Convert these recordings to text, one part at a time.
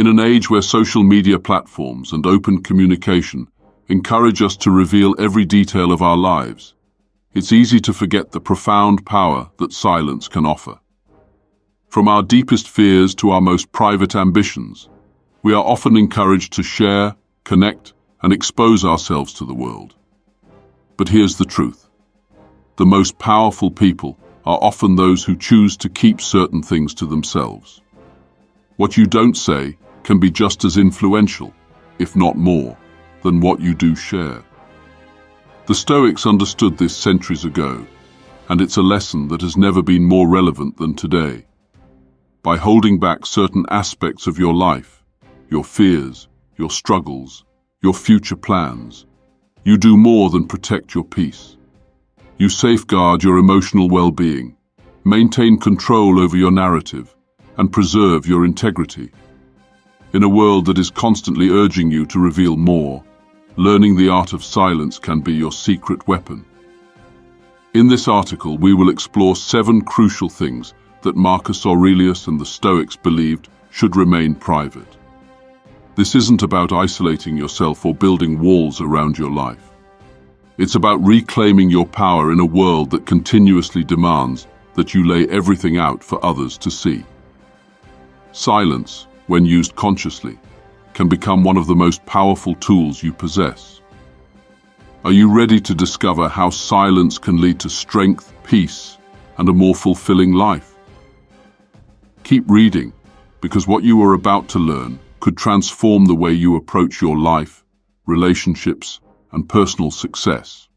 In an age where social media platforms and open communication encourage us to reveal every detail of our lives, it's easy to forget the profound power that silence can offer. From our deepest fears to our most private ambitions, we are often encouraged to share, connect, and expose ourselves to the world. But here's the truth. The most powerful people are often those who choose to keep certain things to themselves. What you don't say can be just as influential, if not more, than what you do share. The Stoics understood this centuries ago, and it's a lesson that has never been more relevant than today. By holding back certain aspects of your life, your fears, your struggles, your future plans, you do more than protect your peace. You safeguard your emotional well-being, maintain control over your narrative, and preserve your integrity. In a world that is constantly urging you to reveal more, learning the art of silence can be your secret weapon. In this article, we will explore 7 crucial things that Marcus Aurelius and the Stoics believed should remain private. This isn't about isolating yourself or building walls around your life. It's about reclaiming your power in a world that continuously demands that you lay everything out for others to see. Silence, when used consciously, can become one of the most powerful tools you possess. Are you ready to discover how silence can lead to strength, peace, and a more fulfilling life? Keep reading, because what you are about to learn could transform the way you approach your life, relationships, and personal success.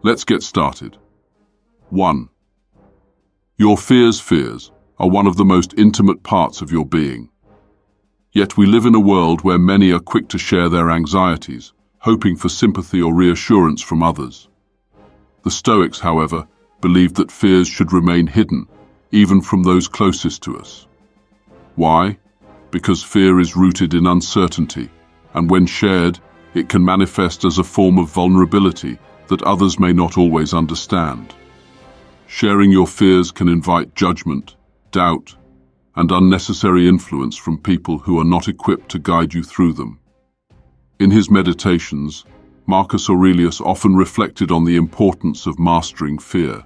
Let's get started. 1. Your fears are one of the most intimate parts of your being. Yet we live in a world where many are quick to share their anxieties, hoping for sympathy or reassurance from others. The Stoics, however, believed that fears should remain hidden, even from those closest to us. Why? Because fear is rooted in uncertainty, and when shared, it can manifest as a form of vulnerability that others may not always understand. Sharing your fears can invite judgment, doubt, and unnecessary influence from people who are not equipped to guide you through them. In his meditations, Marcus Aurelius often reflected on the importance of mastering fear,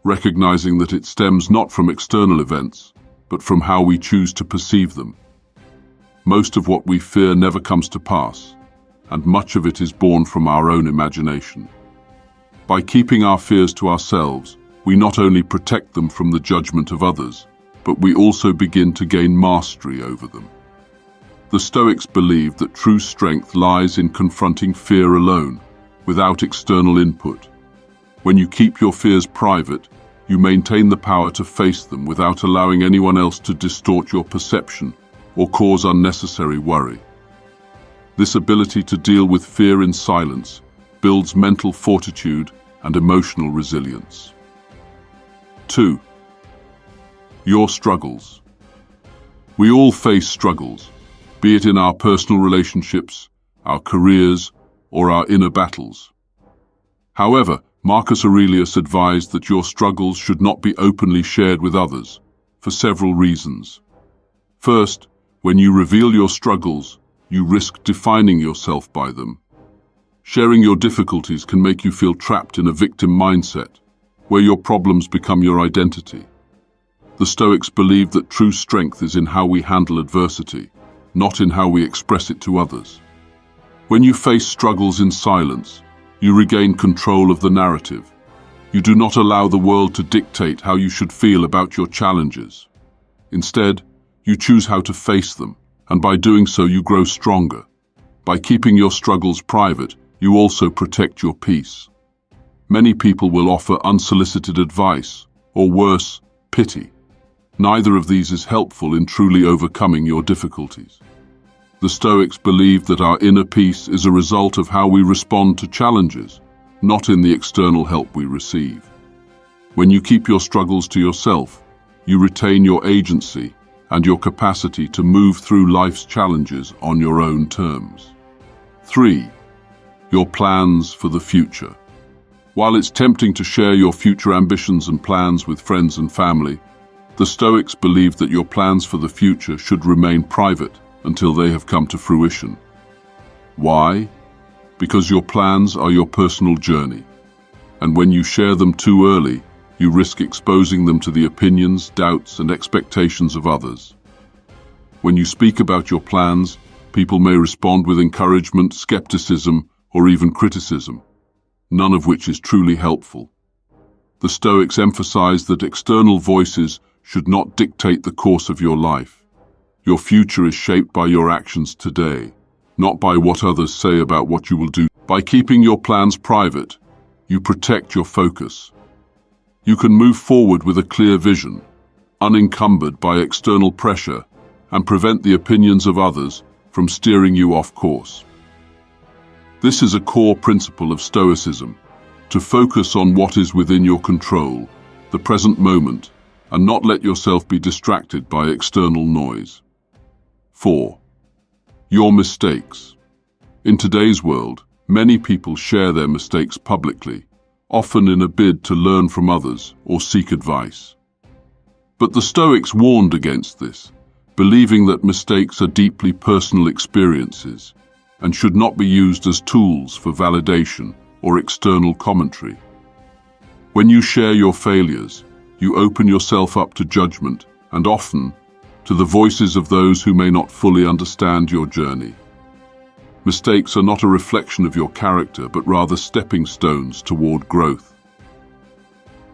recognizing that it stems not from external events, but from how we choose to perceive them. Most of what we fear never comes to pass, and much of it is born from our own imagination. By keeping our fears to ourselves, we not only protect them from the judgment of others, but we also begin to gain mastery over them. The Stoics believed that true strength lies in confronting fear alone, without external input. When you keep your fears private, you maintain the power to face them without allowing anyone else to distort your perception or cause unnecessary worry. This ability to deal with fear in silence builds mental fortitude and emotional resilience. 2. Your struggles. We all face struggles, be it in our personal relationships, our careers, or our inner battles. However, Marcus Aurelius advised that your struggles should not be openly shared with others, for several reasons. First, when you reveal your struggles, you risk defining yourself by them. Sharing your difficulties can make you feel trapped in a victim mindset, where your problems become your identity. The Stoics believed that true strength is in how we handle adversity, not in how we express it to others. When you face struggles in silence, you regain control of the narrative. You do not allow the world to dictate how you should feel about your challenges. Instead, you choose how to face them, and by doing so you grow stronger. By keeping your struggles private, you also protect your peace. Many people will offer unsolicited advice, or worse, pity. Neither of these is helpful in truly overcoming your difficulties. The Stoics believed that our inner peace is a result of how we respond to challenges, not in the external help we receive. When you keep your struggles to yourself, you retain your agency and your capacity to move through life's challenges on your own terms. 3. Your plans for the future. While it's tempting to share your future ambitions and plans with friends and family, the Stoics believed that your plans for the future should remain private until they have come to fruition. Why? Because your plans are your personal journey, and when you share them too early, you risk exposing them to the opinions, doubts, and expectations of others. When you speak about your plans, people may respond with encouragement, skepticism, or even criticism, none of which is truly helpful. The Stoics emphasize that external voices should not dictate the course of your life. Your future is shaped by your actions today, not by what others say about what you will do. By keeping your plans private, you protect your focus. You can move forward with a clear vision, unencumbered by external pressure, and prevent the opinions of others from steering you off course. This is a core principle of Stoicism, to focus on what is within your control, the present moment, and not let yourself be distracted by external noise. 4. Your mistakes. In today's world, many people share their mistakes publicly, often in a bid to learn from others or seek advice. But the Stoics warned against this, believing that mistakes are deeply personal experiences and should not be used as tools for validation or external commentary. When you share your failures, you open yourself up to judgment and often to the voices of those who may not fully understand your journey. Mistakes are not a reflection of your character, but rather stepping stones toward growth.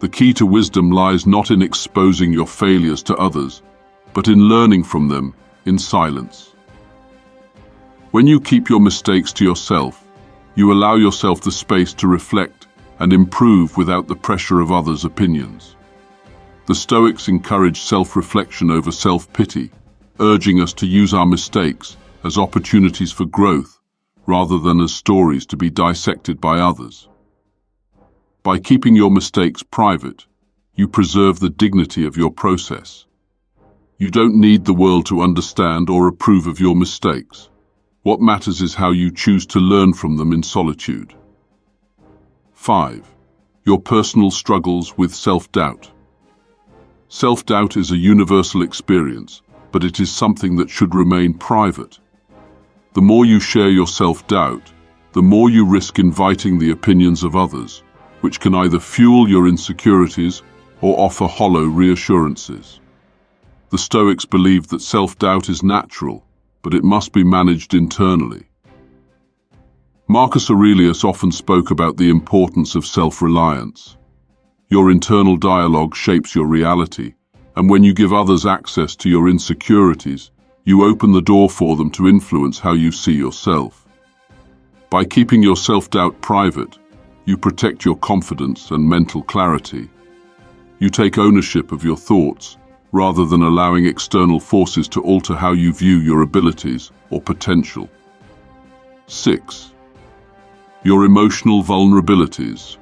The key to wisdom lies not in exposing your failures to others, but in learning from them in silence. When you keep your mistakes to yourself, you allow yourself the space to reflect and improve without the pressure of others' opinions. The Stoics encourage self-reflection over self-pity, urging us to use our mistakes as opportunities for growth rather than as stories to be dissected by others. By keeping your mistakes private, you preserve the dignity of your process. You don't need the world to understand or approve of your mistakes. What matters is how you choose to learn from them in solitude. 5. Your personal struggles with self-doubt. Self-doubt is a universal experience, but it is something that should remain private. The more you share your self-doubt, the more you risk inviting the opinions of others, which can either fuel your insecurities or offer hollow reassurances. The Stoics believed that self-doubt is natural, but it must be managed internally. Marcus Aurelius often spoke about the importance of self-reliance. Your internal dialogue shapes your reality, and when you give others access to your insecurities, you open the door for them to influence how you see yourself. By keeping your self-doubt private, you protect your confidence and mental clarity. You take ownership of your thoughts, rather than allowing external forces to alter how you view your abilities or potential. 6. Your emotional vulnerabilities.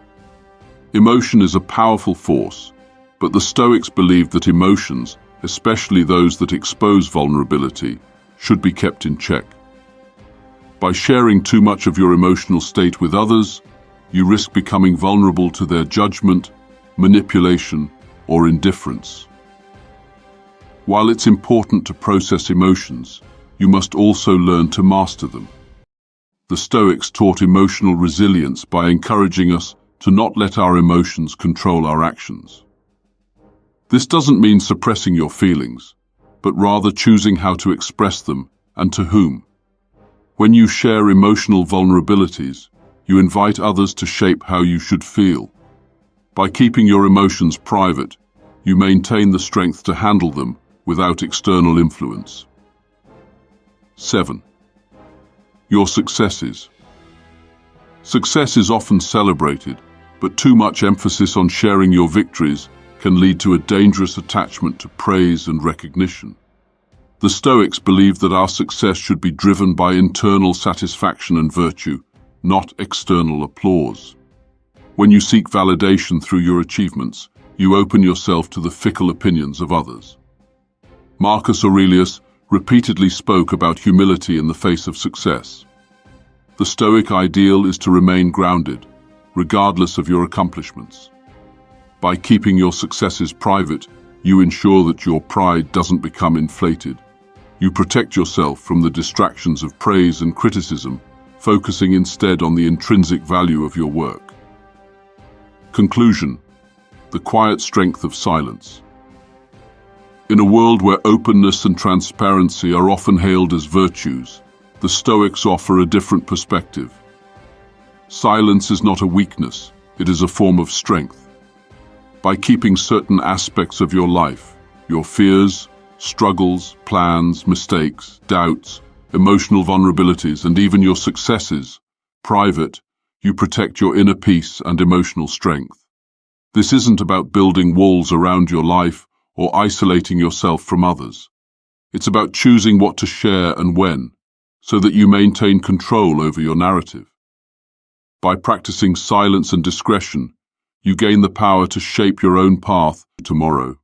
Emotion is a powerful force, but the Stoics believed that emotions, especially those that expose vulnerability, should be kept in check. By sharing too much of your emotional state with others, you risk becoming vulnerable to their judgment, manipulation, or indifference. While it's important to process emotions, you must also learn to master them. The Stoics taught emotional resilience by encouraging us to not let our emotions control our actions. This doesn't mean suppressing your feelings, but rather choosing how to express them and to whom. When you share emotional vulnerabilities, you invite others to shape how you should feel. By keeping your emotions private, you maintain the strength to handle them without external influence. 7. Your successes. Success is often celebrated, but too much emphasis on sharing your victories can lead to a dangerous attachment to praise and recognition. The Stoics believe that our success should be driven by internal satisfaction and virtue, not external applause. When you seek validation through your achievements, you open yourself to the fickle opinions of others. Marcus Aurelius repeatedly spoke about humility in the face of success. The Stoic ideal is to remain grounded, regardless of your accomplishments. By keeping your successes private, you ensure that your pride doesn't become inflated. You protect yourself from the distractions of praise and criticism, focusing instead on the intrinsic value of your work. Conclusion: the quiet strength of silence. In a world where openness and transparency are often hailed as virtues, the Stoics offer a different perspective. Silence is not a weakness, it is a form of strength. By keeping certain aspects of your life, your fears, struggles, plans, mistakes, doubts, emotional vulnerabilities, and even your successes private, you protect your inner peace and emotional strength. This isn't about building walls around your life or isolating yourself from others. It's about choosing what to share and when, so that you maintain control over your narrative. By practicing silence and discretion, you gain the power to shape your own path tomorrow.